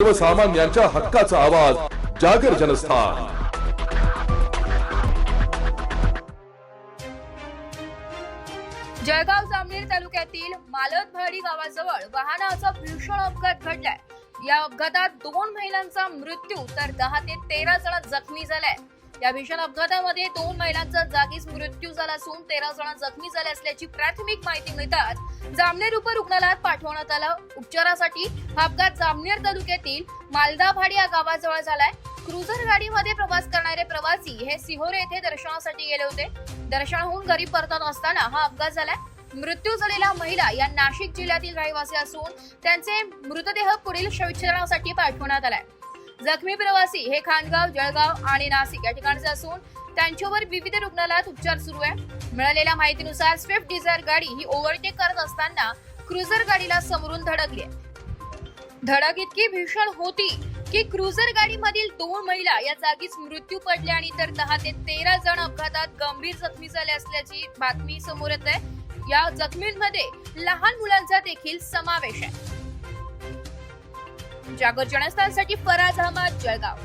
सर्वसामान्यांच्या हक्काचा आवाज जागर जनस्थान। जळगाव जामनेर तालुक्यातील मालतवाडी गावाजवळ वाहनाचा भीषण अपघात घडलाय। या अपघातात 2 महिलांचा मृत्यू तर 10 ते 13 जण जखमी झाले। या भीषण अपघातामध्ये 2 महिलांचा जागीच मृत्यू झाला असून 13 जण जखमी झाले असल्याची प्राथमिक माहिती मिळताच जामनेर उपरुग्णालयात पाठवण्यात आलं। उपचारासाठी हा अपघात जामनेर तालुक्यातील मालदावाडी या गावाजवळ झालाय। क्रुझर गाडीमध्ये प्रवास करणारे प्रवासी हे सिहोरे येथे दर्शनासाठी गेले होते। दर्शनाहून घरी परतत असताना हा अपघात झालाय। मृत्यू झालेल्या महिला या नाशिक जिल्ह्यातील रहिवासी असून त्यांचे मृतदेह पुढील शवविच्छेदनासाठी पाठवण्यात आलाय। जखमी प्रवासी हे खानगाव, जळगाव आणि नाशिक या ठिकाणचे असून त्यांच्यावर विविध रुग्णालयात उपचार सुरू आहे। मिळालेल्या माहितीनुसार स्विफ्ट डिझायर गाडी ही ओव्हरटेक करत असताना क्रुझर गाडीला समोरून धडकली। धडक इतकी भीषण होती की क्रुझर गाडीमधील 2 महिला या जागीच मृत्यू पडल्या आणि तर 10 ते 13 जण अपघातात गंभीर जखमी झाले असल्याची बातमी समोर येत आहे। या जखमींमध्ये लहान मुलांचा देखील समावेश आहे। जागर जनस्थानसाठी फराज अहमद, जळगाव।